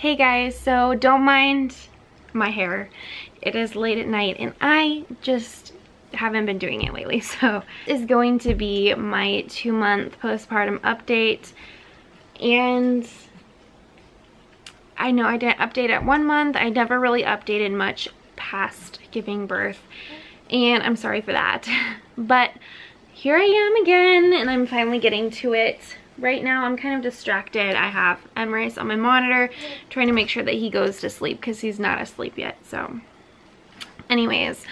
Hey guys, so don't mind my hair. It is late at night and I just haven't been doing it lately. So this is going to be my 2-month postpartum update. And I know I didn't update at 1 month. I never really updated much past giving birth. And I'm sorry for that. But here I am again and I'm finally getting to it. Right now I'm kind of distracted. I have Emrys on my monitor trying to make sure that he goes to sleep because he's not asleep yet. So anyways,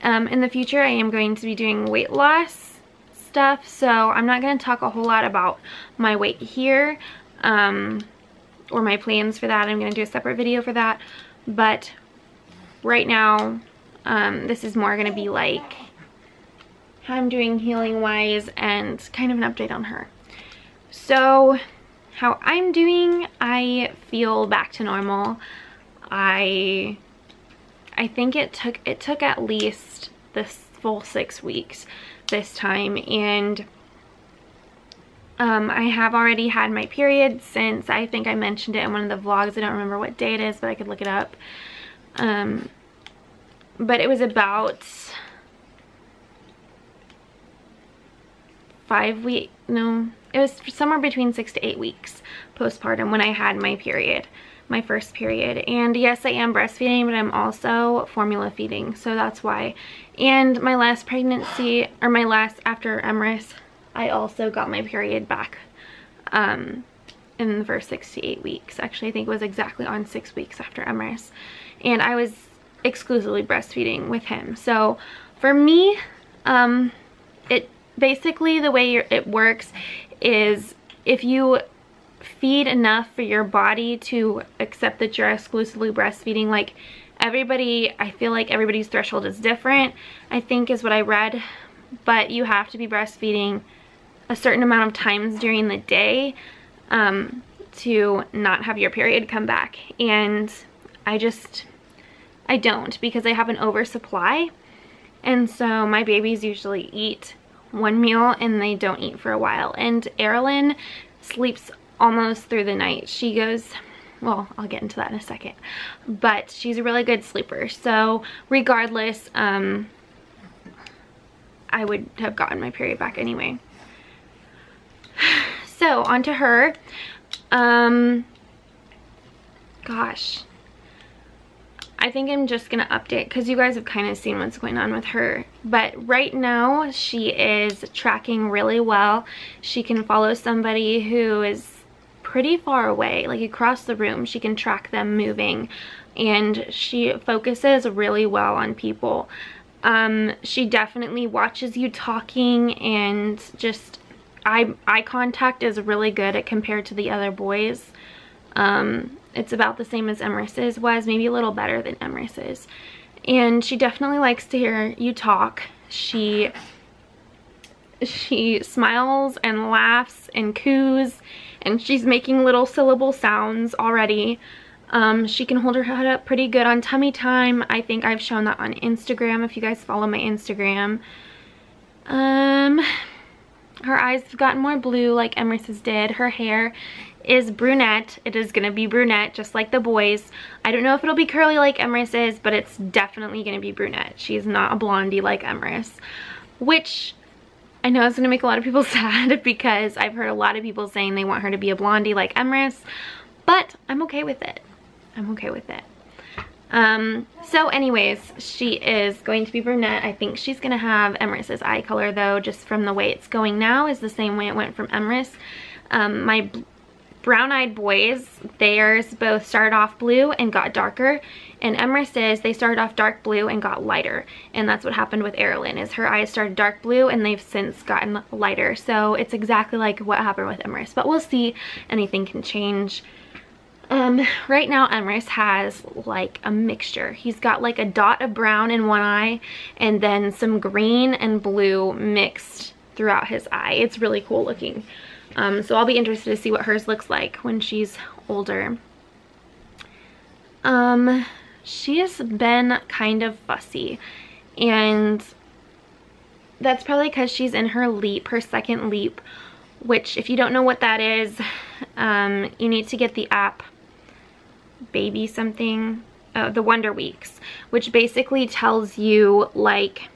in the future I am going to be doing weight loss stuff. So I'm not going to talk a whole lot about my weight here or my plans for that. I'm going to do a separate video for that. But right now this is more going to be like how I'm doing healing wise and kind of an update on her. So how I'm doing, I feel back to normal. I think it took at least this full 6 weeks this time, and I have already had my period since, I think I mentioned it in one of the vlogs. I don't remember what day it is, but I could look it up. But it was about 5 weeks, no, it was somewhere between 6 to 8 weeks postpartum when I had my period, my first period. And yes, I am breastfeeding, but I'm also formula feeding, so that's why. And my last pregnancy, or my last after Emrys, I also got my period back in the first 6 to 8 weeks. Actually, I think it was exactly on 6 weeks after Emrys. And I was exclusively breastfeeding with him. So for me, basically the way it works is if you feed enough for your body to accept that you're exclusively breastfeeding, like everybody, I feel like everybody's threshold is different, I think is what I read, but you have to be breastfeeding a certain amount of times during the day to not have your period come back. And I don't, because I have an oversupply, and so my babies usually eat one meal and they don't eat for a while. And Erilyn sleeps almost through the night. She goes, well, I'll get into that in a second, but she's a really good sleeper. So regardless, I would have gotten my period back anyway. So on to her. Gosh, I think I'm just gonna update because you guys have kind of seen what's going on with her. But right now she is tracking really well. She can follow somebody who is pretty far away, like across the room. She can track them moving, and she focuses really well on people. She definitely watches you talking, and just eye contact is really good compared to the other boys. It's about the same as Emrys's was, maybe a little better than Emrys's. And she definitely likes to hear you talk. She smiles and laughs and coos, and she's making little syllable sounds already. She can hold her head up pretty good on tummy time. I think I've shown that on Instagram if you guys follow my Instagram. Her eyes have gotten more blue like Emrys's did. Her hair is brunette. It is gonna be brunette just like the boys. I don't know if it'll be curly like Emrys's, but it's definitely gonna be brunette. She's not a blondie like Emrys, which I know is gonna make a lot of people sad because I've heard a lot of people saying they want her to be a blondie like Emrys, but I'm okay with it. I'm okay with it. So anyways, she is going to be brunette. I think she's gonna have Emrys's eye color though, just from the way it's going now is the same way it went from Emrys. My brown-eyed boys, theirs both started off blue and got darker, and Emrys's, they started off dark blue and got lighter. And that's what happened with Erilyn, is her eyes started dark blue and they've since gotten lighter. So it's exactly like what happened with Emrys, but we'll see. Anything can change. Right now Emrys has like a mixture. He's got like a dot of brown in one eye and then some green and blue mixed throughout his eye. It's really cool looking. So I'll be interested to see what hers looks like when she's older. She has been kind of fussy, and that's probably because she's in her leap, her second leap, which if you don't know what that is, you need to get the app baby something, the Wonder Weeks, which basically tells you like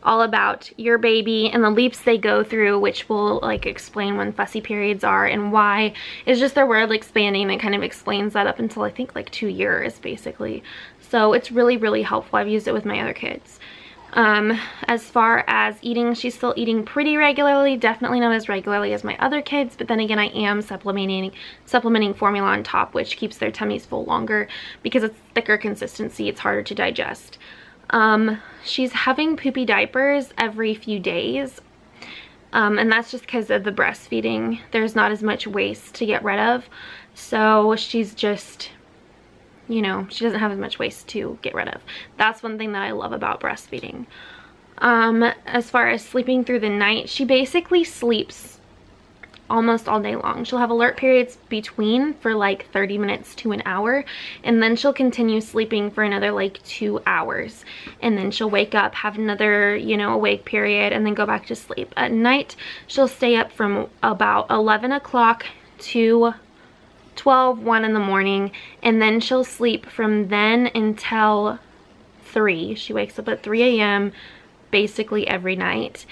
all about your baby and the leaps they go through, which will like explain when fussy periods are and why. It's just their word expanding. It kind of explains that up until I think like 2 years basically. So it's really, really helpful. I've used it with my other kids. As far as eating, she's still eating pretty regularly, definitely not as regularly as my other kids, but then again I am supplementing formula on top, which keeps their tummies full longer because it's thicker consistency. It's harder to digest. She's having poopy diapers every few days, and that's just because of the breastfeeding. There's not as much waste to get rid of, so she's just, you know, she doesn't have as much waste to get rid of. That's one thing that I love about breastfeeding. As far as sleeping through the night, she basically sleeps almost all day long. She'll have alert periods between for like 30 minutes to an hour, and then she'll continue sleeping for another like 2 hours, and then she'll wake up, have another, you know, awake period, and then go back to sleep. At night she'll stay up from about 11 o'clock to 1 in the morning, and then she'll sleep from then until 3. She wakes up at 3 a.m. basically every night,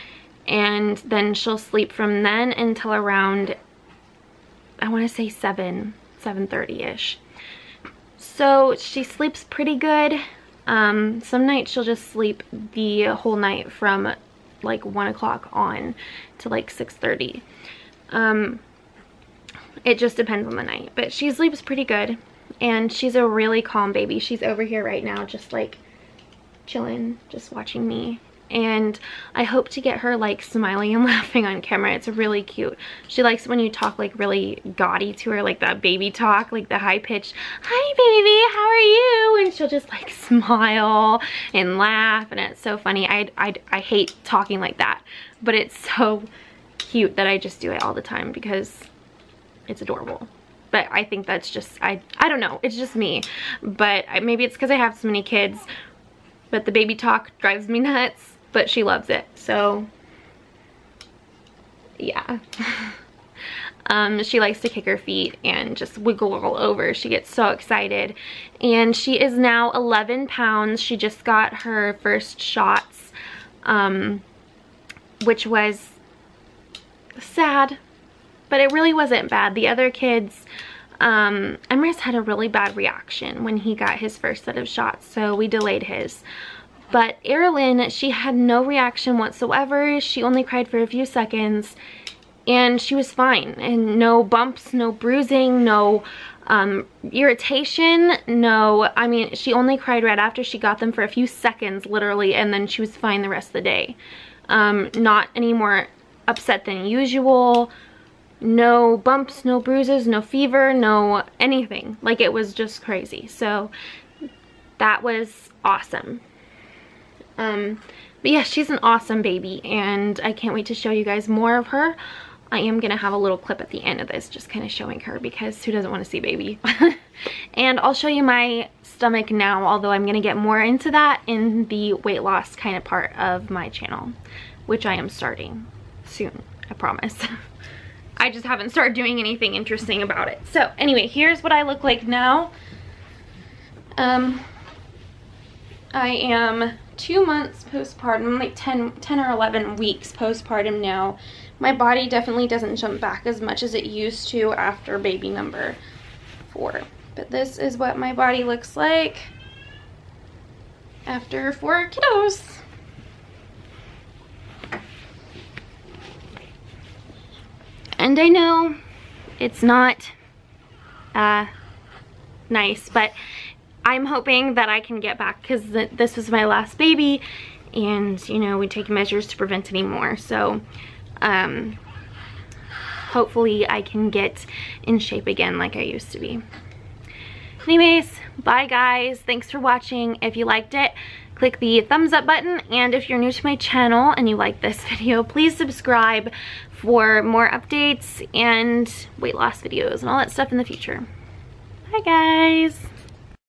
and then she'll sleep from then until around, I want to say 7:30ish. So she sleeps pretty good. Some nights she'll just sleep the whole night from like 1 o'clock on to like 6:30. It just depends on the night, but she sleeps pretty good, and she's a really calm baby. She's over here right now just like chilling, just watching me, and I hope to get her like smiling and laughing on camera. It's really cute. She likes when you talk like really gaudy to her, like that baby talk, like the high-pitched, "Hi baby, how are you?" and she'll just like smile and laugh, and it's so funny. I hate talking like that, but it's so cute that I just do it all the time because it's adorable. But I think that's just, I don't know, it's just me. But maybe it's because I have so many kids, but the baby talk drives me nuts, but she loves it, so yeah. She likes to kick her feet and just wiggle all over. She gets so excited, and she is now 11 pounds. She just got her first shots, which was sad, but it really wasn't bad. The other kids, Emrys had a really bad reaction when he got his first set of shots, so we delayed his. But Erilyn, she had no reaction whatsoever. She only cried for a few seconds, and she was fine. And no bumps, no bruising, no irritation, no, I mean, she only cried right after she got them for a few seconds, literally, and then she was fine the rest of the day. Not any more upset than usual. No bumps, no bruises, no fever, no anything. Like, it was just crazy. So that was awesome. But yeah, she's an awesome baby, and I can't wait to show you guys more of her. I am gonna have a little clip at the end of this just kind of showing her, because who doesn't want to see baby? And I'll show you my stomach now, although I'm gonna get more into that in the weight loss kind of part of my channel, which I am starting soon, I promise. I just haven't started doing anything interesting about it. So anyway, here's what I look like now. I am 2 months postpartum, like 10 or 11 weeks postpartum now. My body definitely doesn't jump back as much as it used to after baby number 4. But this is what my body looks like after 4 kiddos. And I know it's not nice, but I'm hoping that I can get back, because this was my last baby, and you know, we take measures to prevent any more. So hopefully I can get in shape again like I used to be. Anyways, bye guys. Thanks for watching. If you liked it, click the thumbs up button, and if you're new to my channel and you like this video, please subscribe for more updates and weight loss videos and all that stuff in the future. Bye guys.